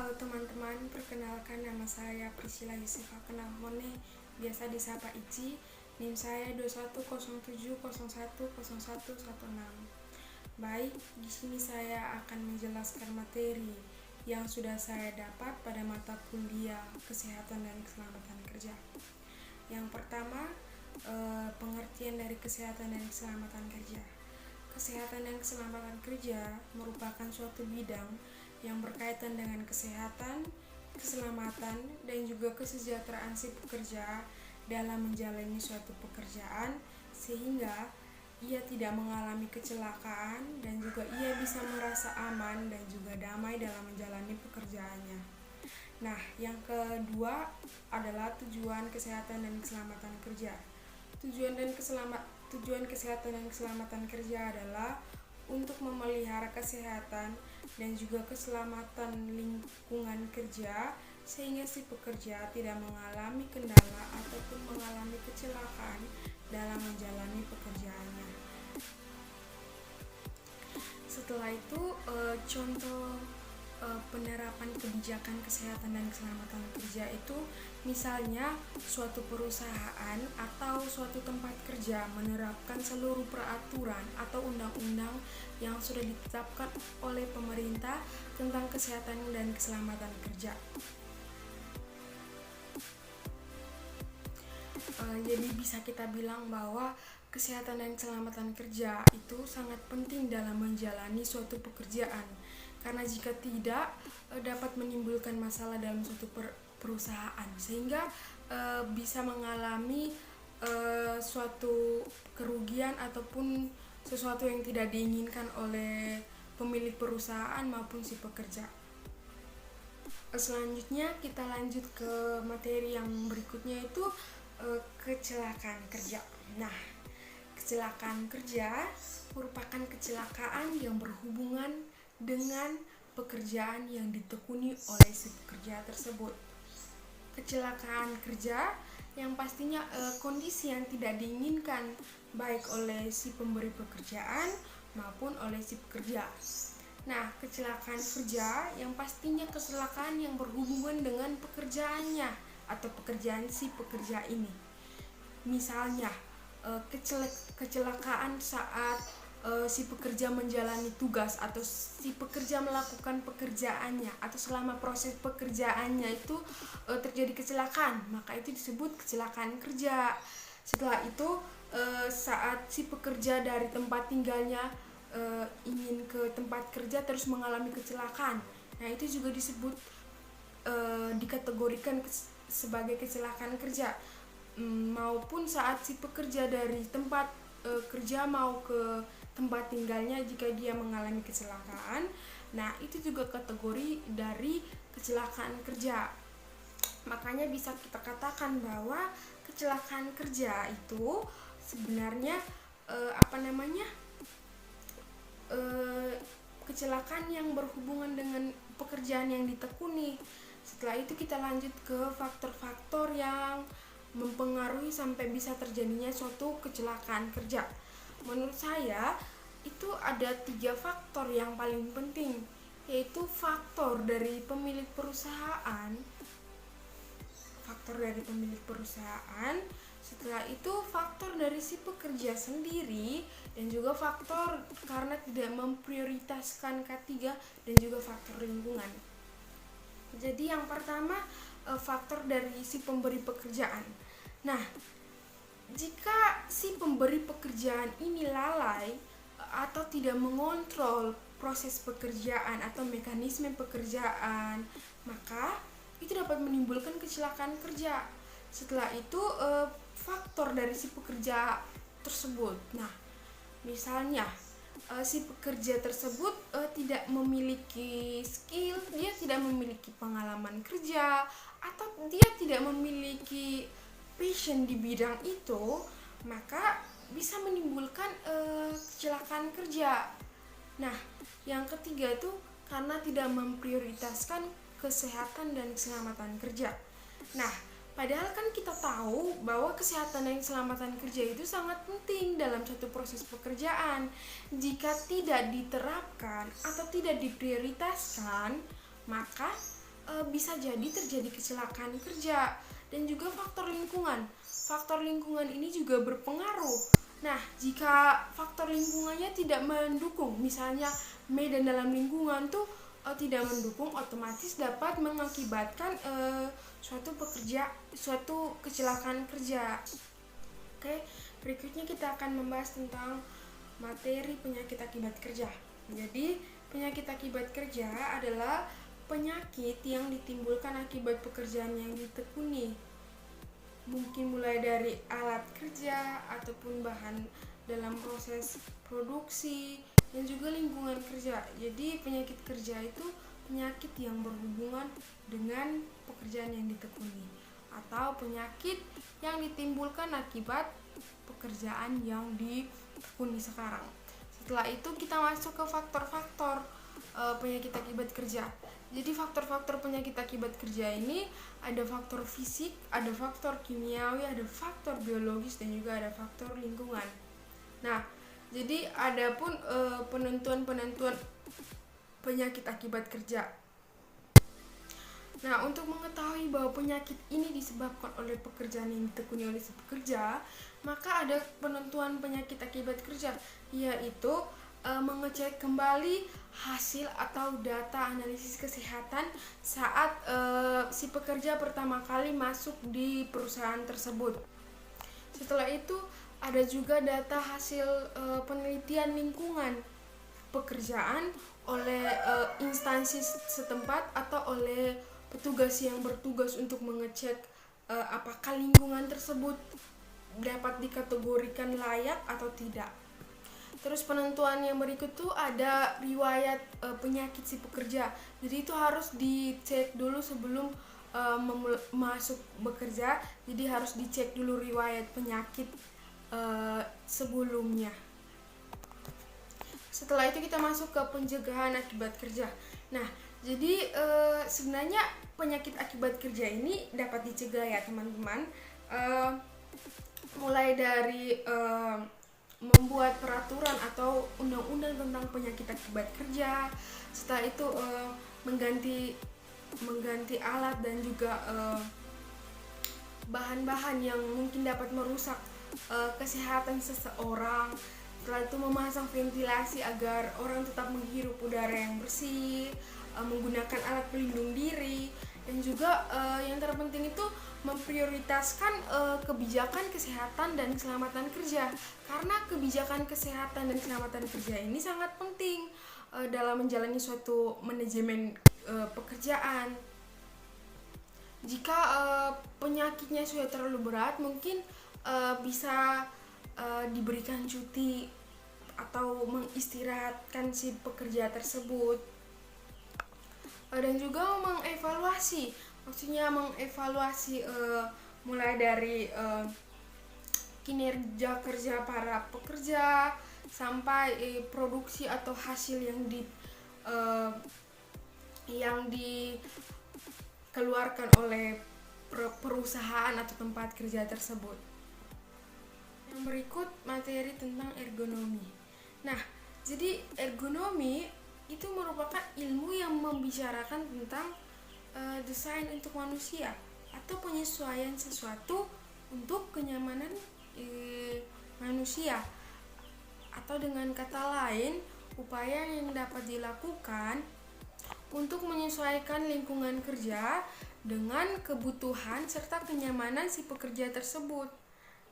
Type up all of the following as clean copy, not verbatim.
Halo teman-teman, perkenalkan nama saya Priscilla Yusifa Kenamone, biasa disapa Ici. NIM saya 2107010116. Baik, di sini saya akan menjelaskan materi yang sudah saya dapat pada mata kuliah Kesehatan dan Keselamatan Kerja. Yang pertama, pengertian dari kesehatan dan keselamatan kerja. Kesehatan dan keselamatan kerja merupakan suatu bidang yang berkaitan dengan kesehatan, keselamatan, dan juga kesejahteraan si pekerja dalam menjalani suatu pekerjaan sehingga ia tidak mengalami kecelakaan dan juga ia bisa merasa aman dan juga damai dalam menjalani pekerjaannya. Nah, yang kedua adalah tujuan kesehatan dan keselamatan kerja. Tujuan kesehatan dan keselamatan kerja adalah untuk memelihara kesehatan dan juga keselamatan lingkungan kerja sehingga si pekerja tidak mengalami kendala ataupun mengalami kecelakaan dalam menjalani pekerjaannya. Setelah itu, contoh penerapan kebijakan kesehatan dan keselamatan kerja itu misalnya suatu perusahaan atau suatu tempat kerja menerapkan seluruh peraturan atau undang-undang yang sudah ditetapkan oleh pemerintah tentang kesehatan dan keselamatan kerja. Jadi bisa kita bilang bahwa kesehatan dan keselamatan kerja itu sangat penting dalam menjalani suatu pekerjaan. Karena jika tidak dapat menimbulkan masalah dalam suatu perusahaan sehingga bisa mengalami suatu kerugian ataupun sesuatu yang tidak diinginkan oleh pemilik perusahaan maupun si pekerja. Selanjutnya kita lanjut ke materi yang berikutnya itu kecelakaan kerja. Nah, kecelakaan kerja merupakan kecelakaan yang berhubungan dengan pekerjaan yang ditekuni oleh si pekerja tersebut. Kecelakaan kerja yang pastinya kondisi yang tidak diinginkan baik oleh si pemberi pekerjaan maupun oleh si pekerja. Nah, kecelakaan kerja yang pastinya kecelakaan yang berhubungan dengan pekerjaannya atau pekerjaan si pekerja ini. Misalnya, kecelakaan saat si pekerja menjalani tugas atau si pekerja melakukan pekerjaannya atau selama proses pekerjaannya itu terjadi kecelakaan, maka itu disebut kecelakaan kerja. Setelah itu saat si pekerja dari tempat tinggalnya ingin ke tempat kerja terus mengalami kecelakaan, nah itu juga disebut dikategorikan sebagai kecelakaan kerja. Maupun saat si pekerja dari tempat kerja mau ke tempat tinggalnya jika dia mengalami kecelakaan, nah itu juga kategori dari kecelakaan kerja. Makanya bisa kita katakan bahwa kecelakaan kerja itu sebenarnya kecelakaan yang berhubungan dengan pekerjaan yang ditekuni. Setelah itu kita lanjut ke faktor-faktor yang mempengaruhi sampai bisa terjadinya suatu kecelakaan kerja. Menurut saya itu ada 3 faktor yang paling penting, yaitu faktor dari pemilik perusahaan, setelah itu faktor dari si pekerja sendiri, dan juga faktor karena tidak memprioritaskan K3 dan juga faktor lingkungan. Jadi yang pertama faktor dari si pemberi pekerjaan. Nah, jika si pemberi pekerjaan ini lalai atau tidak mengontrol proses pekerjaan atau mekanisme pekerjaan, maka itu dapat menimbulkan kecelakaan kerja. Setelah itu faktor dari si pekerja tersebut. Nah, misalnya si pekerja tersebut tidak memiliki skill, dia tidak memiliki pengalaman kerja, atau dia tidak memiliki passion di bidang itu, maka bisa menimbulkan kecelakaan kerja. Nah, yang ketiga itu karena tidak memprioritaskan kesehatan dan keselamatan kerja. Nah, padahal kan kita tahu bahwa kesehatan dan keselamatan kerja itu sangat penting dalam suatu proses pekerjaan. Jika tidak diterapkan atau tidak diprioritaskan, maka bisa jadi terjadi kecelakaan kerja. Dan juga faktor lingkungan. Faktor lingkungan ini juga berpengaruh. Nah, jika faktor lingkungannya tidak mendukung, misalnya medan dalam lingkungan tuh tidak mendukung, otomatis dapat mengakibatkan suatu kecelakaan kerja. Oke, berikutnya kita akan membahas tentang materi penyakit akibat kerja. Jadi, penyakit akibat kerja adalah penyakit yang ditimbulkan akibat pekerjaan yang ditekuni, mungkin mulai dari alat kerja ataupun bahan dalam proses produksi dan juga lingkungan kerja. Jadi penyakit kerja itu penyakit yang berhubungan dengan pekerjaan yang ditekuni atau penyakit yang ditimbulkan akibat pekerjaan yang ditekuni sekarang. Setelah itu kita masuk ke faktor-faktor penyakit akibat kerja. Jadi faktor-faktor penyakit akibat kerja ini ada faktor fisik, ada faktor kimiawi, ada faktor biologis, dan juga ada faktor lingkungan. Nah, jadi ada pun penentuan-penentuan penyakit akibat kerja. Nah, untuk mengetahui bahwa penyakit ini disebabkan oleh pekerjaan yang ditekuni oleh si pekerja, maka ada penentuan penyakit akibat kerja, yaitu mengecek kembali hasil atau data analisis kesehatan saat si pekerja pertama kali masuk di perusahaan tersebut. Setelah itu ada juga data hasil penelitian lingkungan pekerjaan oleh instansi setempat atau oleh petugas yang bertugas untuk mengecek apakah lingkungan tersebut dapat dikategorikan layak atau tidak. Terus penentuan yang berikut tuh ada riwayat penyakit si pekerja. Jadi itu harus dicek dulu sebelum masuk bekerja. Jadi harus dicek dulu riwayat penyakit sebelumnya. Setelah itu kita masuk ke pencegahan akibat kerja. Nah, jadi sebenarnya penyakit akibat kerja ini dapat dicegah ya teman-teman. Mulai dari membuat peraturan atau undang-undang tentang penyakit akibat kerja. Setelah itu mengganti alat dan juga bahan-bahan yang mungkin dapat merusak kesehatan seseorang. Setelah itu memasang ventilasi agar orang tetap menghirup udara yang bersih, menggunakan alat pelindung diri, dan juga yang terpenting itu memprioritaskan kebijakan kesehatan dan keselamatan kerja, karena kebijakan kesehatan dan keselamatan kerja ini sangat penting dalam menjalani suatu manajemen pekerjaan. Jika penyakitnya sudah terlalu berat, mungkin bisa diberikan cuti atau mengistirahatkan si pekerja tersebut. Dan juga mengevaluasi, maksudnya mengevaluasi mulai dari kinerja kerja para pekerja sampai produksi atau hasil yang dikeluarkan oleh perusahaan atau tempat kerja tersebut. Yang berikut materi tentang ergonomi. Nah, jadi ergonomi itu merupakan ilmu yang membicarakan tentang desain untuk manusia atau penyesuaian sesuatu untuk kenyamanan manusia, atau dengan kata lain upaya yang dapat dilakukan untuk menyesuaikan lingkungan kerja dengan kebutuhan serta kenyamanan si pekerja tersebut.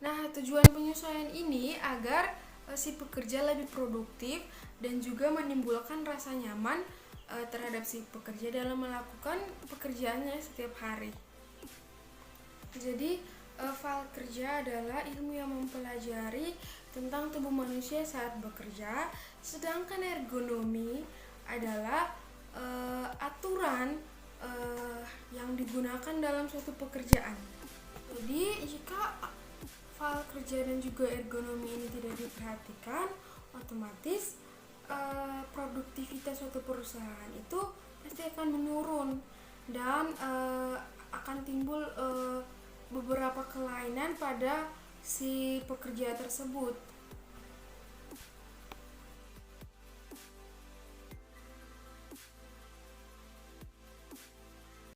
Nah, tujuan penyesuaian ini agar si pekerja lebih produktif dan juga menimbulkan rasa nyaman terhadap si pekerja dalam melakukan pekerjaannya setiap hari. Jadi, fal kerja adalah ilmu yang mempelajari tentang tubuh manusia saat bekerja, sedangkan ergonomi adalah aturan yang digunakan dalam suatu pekerjaan. Jadi, jika fal kerja dan juga ergonomi ini tidak diperhatikan, otomatis produktivitas suatu perusahaan itu pasti akan menurun dan akan timbul beberapa kelainan pada si pekerja tersebut.